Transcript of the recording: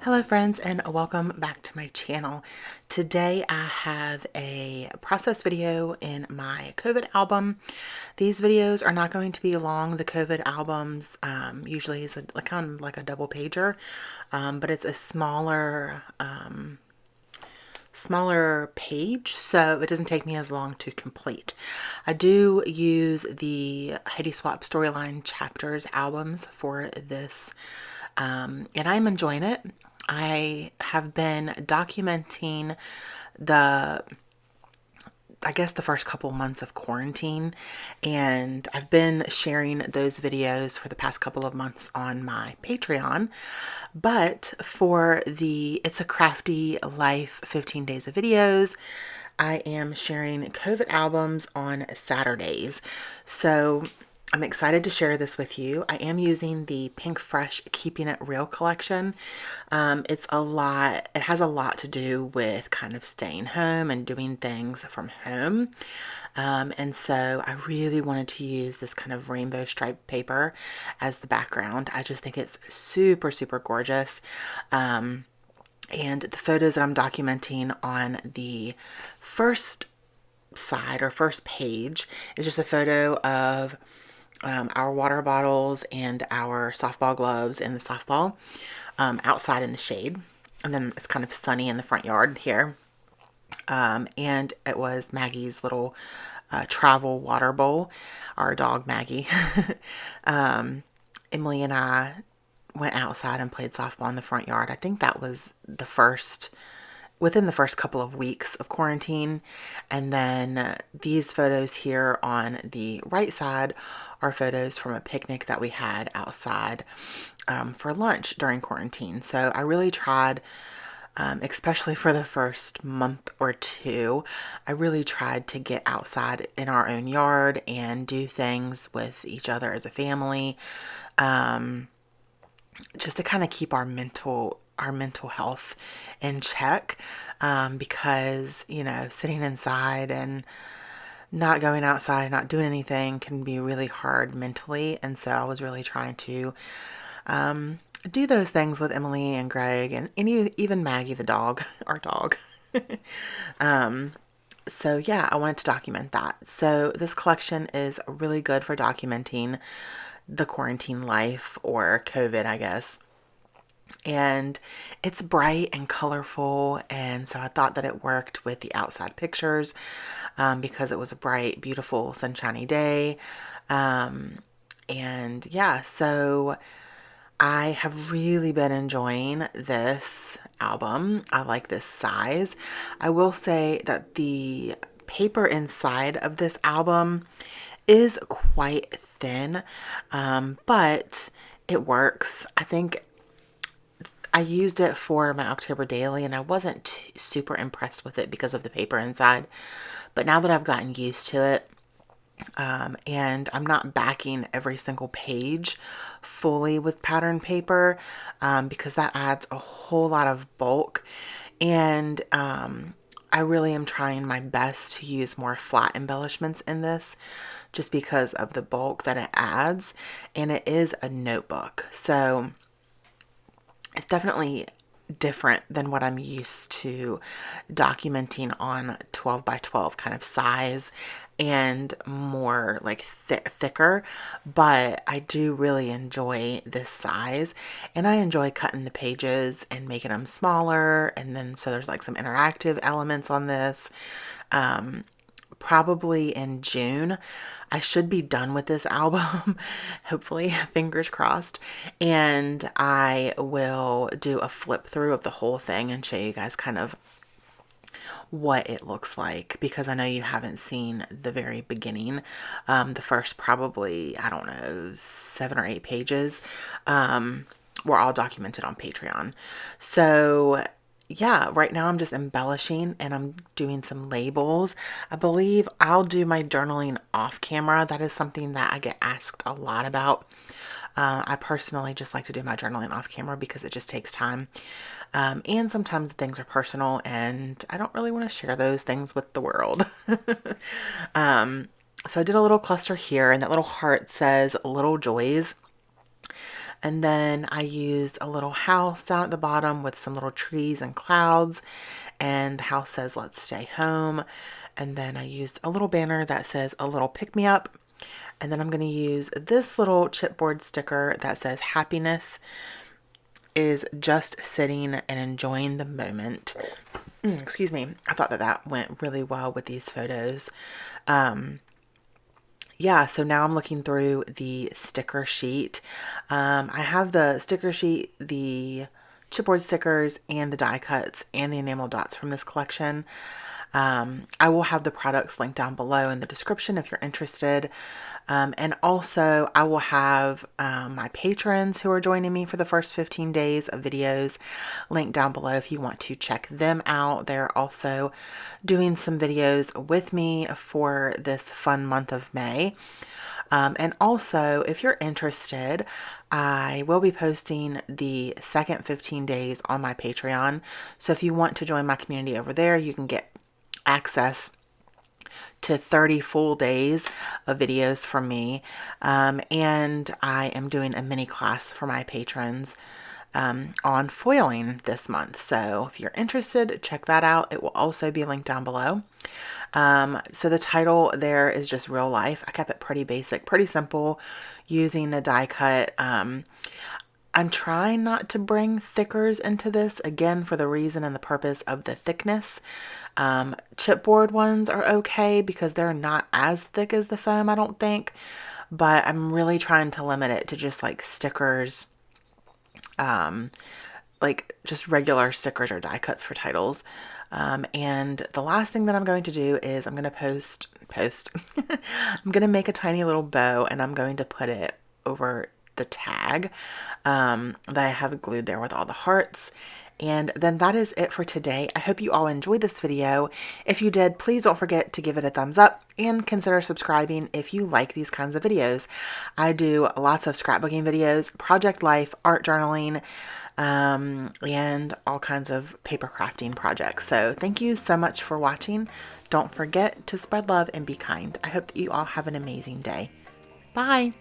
Hello friends, and welcome back to my channel. Today I have a process video in my COVID album. These videos are not going to be long. The COVID albums usually is kind of like a double pager, but it's a smaller page, so it doesn't take me as long to complete. I do use the Heidi Swap Storyline Chapters albums for this, and I'm enjoying it. I have been documenting the the first couple months of quarantine, and I've been sharing those videos for the past couple of months on my Patreon. But for the It's a Crafty Life 15 days of videos, I am sharing COVID albums on Saturdays. So I'm excited to share this with you. I am using the Pink Fresh Keeping It Real collection. It has a lot to do with kind of staying home and doing things from home. And so I really wanted to use this kind of rainbow striped paper as the background. I just think it's super, super gorgeous. And the photos that I'm documenting on the first side or first page is just a photo of our water bottles and our softball gloves in the softball outside in the shade. And then it's kind of sunny in the front yard here. And it was Maggie's little travel water bowl, our dog Maggie. Emily and I went outside and played softball in the front yard. I think that was within the first couple of weeks of quarantine. And then these photos here on the right side are photos from a picnic that we had outside for lunch during quarantine. So I really tried, especially for the first month or two, I really tried to get outside in our own yard and do things with each other as a family, just to kind of keep our mental health in check, because sitting inside and not going outside, not doing anything can be really hard mentally. And so I was really trying to do those things with Emily and Greg and even Maggie the dog, our dog. So yeah, I wanted to document that. So this collection is really good for documenting the quarantine life, or COVID, I guess. And it's bright and colorful, and so I thought that it worked with the outside pictures, because it was a bright, beautiful, sunshiny day. And yeah, so I have really been enjoying this album. I like this size. I will say that the paper inside of this album is quite thin, but it works. I think I used it for my October daily, and I wasn't super impressed with it because of the paper inside. But now that I've gotten used to it, and I'm not backing every single page fully with pattern paper, because that adds a whole lot of bulk. And I really am trying my best to use more flat embellishments in this, just because of the bulk that it adds. And it is a notebook, so it's definitely different than what I'm used to documenting on 12 by 12 kind of size, and more like thicker. But I do really enjoy this size, and I enjoy cutting the pages and making them smaller. And then so there's like some interactive elements on this. Probably in June, I should be done with this album, hopefully, fingers crossed. And I will do a flip through of the whole thing and show you guys kind of what it looks like, because I know you haven't seen the very beginning. The first probably, I don't know, 7 or 8 pages were all documented on Patreon. So yeah, right now I'm just embellishing and I'm doing some labels. I believe I'll do my journaling off camera. That is something that I get asked a lot about. I personally just like to do my journaling off camera because it just takes time. And sometimes things are personal and I don't really want to share those things with the world. So I did a little cluster here, and that little heart says little joys. And then I used a little house down at the bottom with some little trees and clouds. And the house says, let's stay home. And then I used a little banner that says a little pick me up. And then I'm going to use this little chipboard sticker that says happiness is just sitting and enjoying the moment. Excuse me. I thought that that went really well with these photos. Yeah, so now I'm looking through the sticker sheet. I have the sticker sheet, the chipboard stickers, and the die cuts and the enamel dots from this collection. I will have the products linked down below in the description if you're interested. And also I will have my patrons who are joining me for the first 15 days of videos linked down below if you want to check them out. They're also doing some videos with me for this fun month of May. And also, if you're interested, I will be posting the second 15 days on my Patreon. So if you want to join my community over there, you can get access to 30 full days of videos from me. And I am doing a mini class for my patrons on foiling this month. So if you're interested, check that out. It will also be linked down below. So the title there is just real life. I kept it pretty basic, pretty simple, using a die cut. I'm trying not to bring thickers into this, again, for the reason and the purpose of the thickness. Chipboard ones are okay because they're not as thick as the foam, I don't think. But I'm really trying to limit it to just like stickers, like just regular stickers or die cuts for titles. And the last thing that I'm going to do is I'm going to post, I'm going to make a tiny little bow, and I'm going to put it over the tag that I have glued there with all the hearts. And then that is it for today. I hope you all enjoyed this video. If you did, please don't forget to give it a thumbs up and consider subscribing if you like these kinds of videos. I do lots of scrapbooking videos, project life, art journaling, and all kinds of paper crafting projects. So thank you so much for watching. Don't forget to spread love and be kind. I hope that you all have an amazing day. Bye.